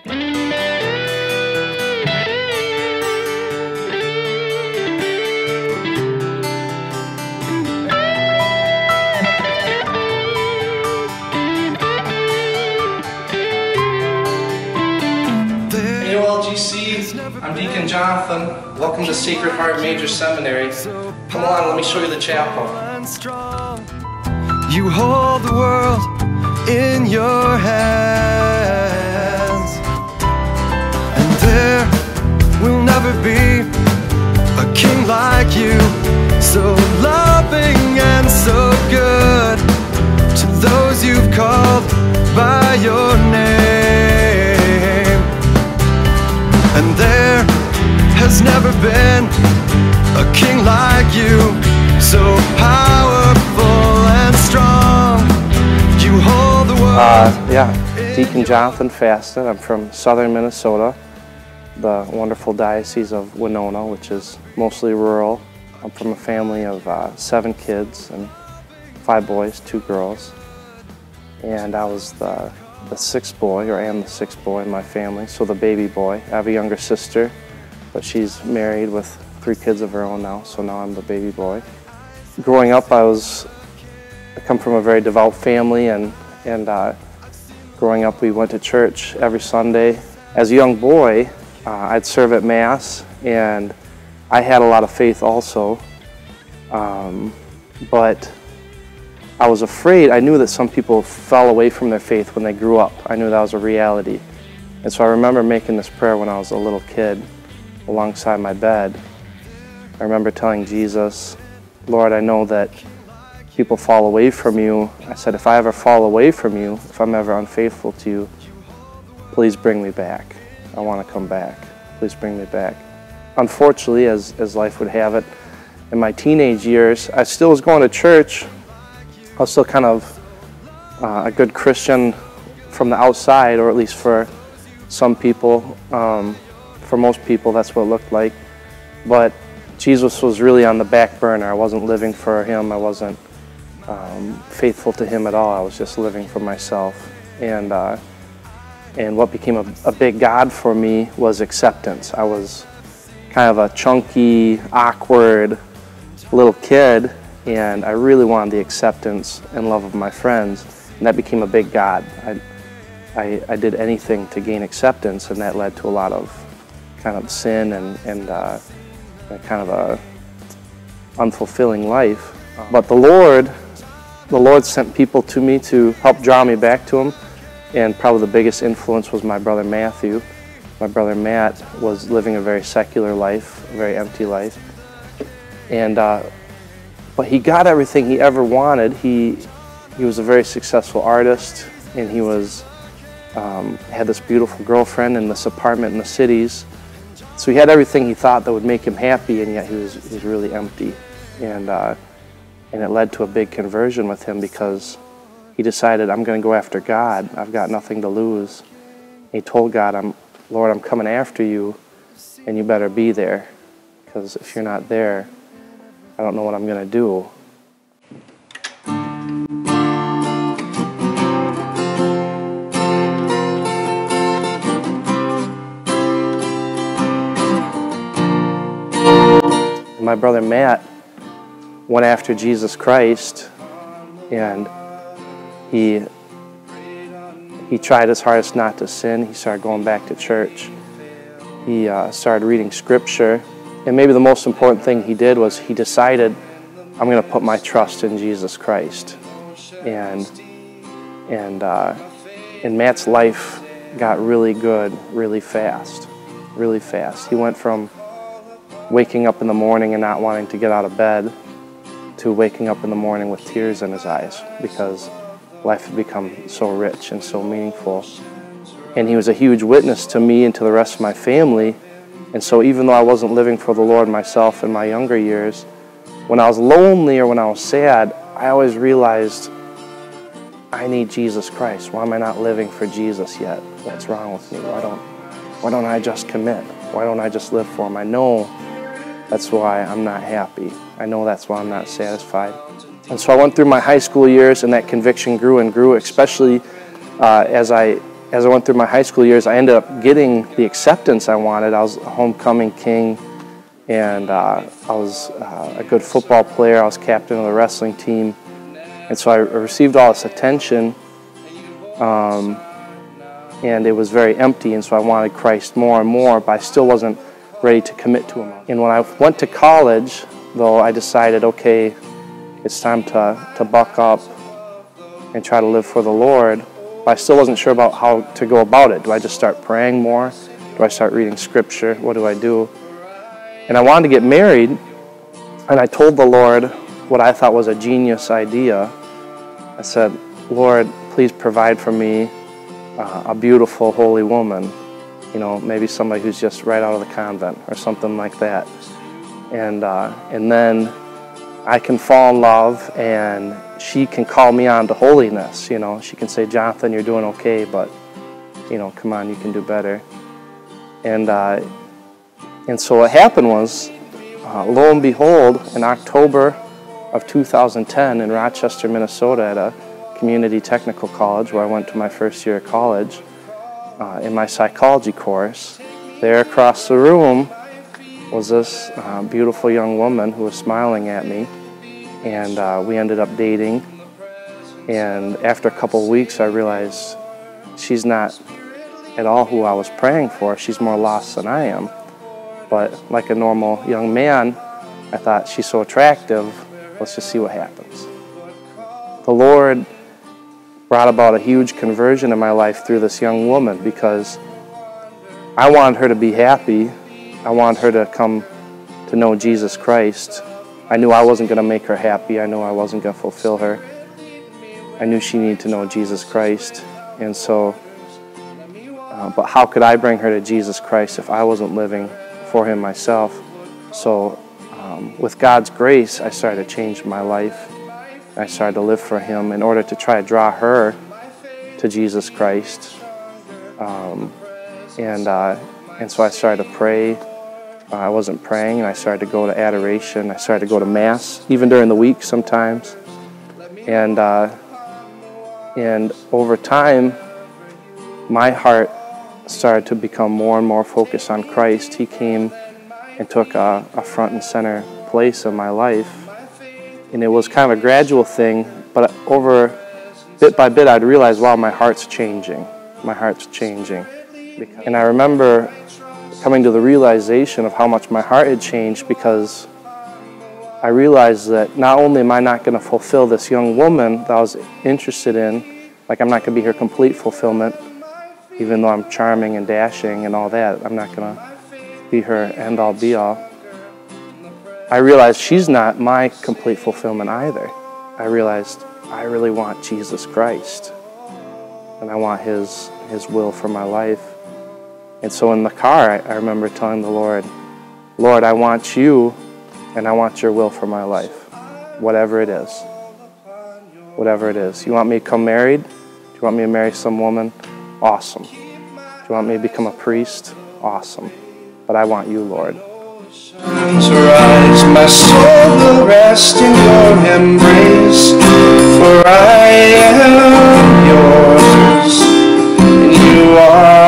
I'm Deacon Jonathan. Welcome to Sacred Heart Major Seminary. Come along, let me show you the chapel. You hold the world in your hands, and there will never be a king like you, so loving and so good to those you've called by your name. And there has never been a king like you, so powerful and strong. You hold the world. Yeah, Deacon Jonathan Fasted. I'm from southern Minnesota, the wonderful diocese of Winona, which is mostly rural. I'm from a family of 7 kids and 5 boys, 2 girls. And I was the 6th boy, or am the 6th boy in my family, so the baby boy. I have a younger sister, but she's married with 3 kids of her own now, so now I'm the baby boy. Growing up, I come from a very devout family, and growing up we went to church every Sunday. As a young boy, I'd serve at Mass, and I had a lot of faith also, but I was afraid. I knew that some people fell away from their faith when they grew up. I knew that was a reality. And so I remember making this prayer when I was a little kid alongside my bed. I remember telling Jesus, Lord, I know that people fall away from you. I said, if I ever fall away from you, if I'm ever unfaithful to you, please bring me back. I want to come back. Please bring me back. Unfortunately, as life would have it, in my teenage years, I still was going to church. I was still kind of a good Christian from the outside, or at least for some people. For most people, that's what it looked like. But Jesus was really on the back burner. I wasn't living for Him. I wasn't faithful to Him at all. I was just living for myself. And what became a big God for me was acceptance. I was kind of a chunky, awkward little kid, and I really wanted the acceptance and love of my friends, and that became a big God. I did anything to gain acceptance, and that led to a lot of kind of sin and kind of a unfulfilling life. But the Lord sent people to me to help draw me back to Him, and probably the biggest influence was my brother Matthew. My brother Matt was living a very secular life, a very empty life, but he got everything he ever wanted. He was a very successful artist, and he had this beautiful girlfriend in this apartment in the cities. So he had everything he thought that would make him happy, and yet he was really empty. And it led to a big conversion with him, because he decided, I'm going to go after God. I've got nothing to lose. And he told God, Lord, I'm coming after you, and you better be there, because if you're not there, I don't know what I'm going to do. My brother Matt went after Jesus Christ, and he tried his hardest not to sin. He started going back to church. He started reading Scripture. And maybe the most important thing he did was he decided, I'm going to put my trust in Jesus Christ. And Matt's life got really good really fast, really fast. He went from waking up in the morning and not wanting to get out of bed to waking up in the morning with tears in his eyes, because life had become so rich and so meaningful. And he was a huge witness to me and to the rest of my family. And so even though I wasn't living for the Lord myself in my younger years, when I was lonely or when I was sad, I always realized, I need Jesus Christ. Why am I not living for Jesus yet? What's wrong with me? Why don't I just commit? Why don't I just live for Him? I know that's why I'm not happy. I know that's why I'm not satisfied. And so I went through my high school years, and that conviction grew and grew, especially as I as I went through my high school years, I ended up getting the acceptance I wanted. I was a homecoming king, and I was a good football player. I was captain of the wrestling team. And so I received all this attention, and it was very empty, and so I wanted Christ more and more, but I still wasn't ready to commit to Him. And when I went to college, though, I decided, okay, it's time to buck up and try to live for the Lord. But I still wasn't sure about how to go about it. Do I just start praying more? Do I start reading Scripture? What do I do? And I wanted to get married, and I told the Lord what I thought was a genius idea. I said, Lord, please provide for me a beautiful, holy woman. You know, maybe somebody who's just right out of the convent or something like that. And then I can fall in love, and she can call me on to holiness. You know, she can say, Jonathan, you're doing okay, but, you know, come on, you can do better. And so what happened was, lo and behold, in October of 2010 in Rochester, Minnesota, at a community technical college where I went to my first year of college, in my psychology course, there across the room was this beautiful young woman who was smiling at me, and we ended up dating. And after a couple of weeks, I realized she's not at all who I was praying for. She's more lost than I am. But like a normal young man, I thought, she's so attractive, let's just see what happens. The Lord brought about a huge conversion in my life through this young woman, because I wanted her to be happy. I wanted her to come to know Jesus Christ. I knew I wasn't going to make her happy. I knew I wasn't going to fulfill her. I knew she needed to know Jesus Christ. And so, but how could I bring her to Jesus Christ if I wasn't living for Him myself? So with God's grace, I started to change my life. I started to live for Him in order to try to draw her to Jesus Christ. And so I started to pray. I wasn't praying, and I started to go to adoration. I started to go to Mass, even during the week sometimes. And over time, my heart started to become more and more focused on Christ. He came and took a front and center place in my life. And it was kind of a gradual thing, but over bit by bit, I'd realize, wow, my heart's changing. My heart's changing. And I remember coming to the realization of how much my heart had changed, because I realized that not only am I not going to fulfill this young woman that I was interested in, like I'm not going to be her complete fulfillment, even though I'm charming and dashing and all that, I'm not going to be her end-all be-all. I realized she's not my complete fulfillment either. I realized I really want Jesus Christ, and I want His will for my life. And so in the car, I remember telling the Lord, Lord, I want You, and I want Your will for my life, whatever it is. Whatever it is. You want me to come married? Do you want me to marry some woman? Awesome. Do you want me to become a priest? Awesome. But I want You, Lord. Rise, my soul will rest in Your embrace, for I am Yours, and You are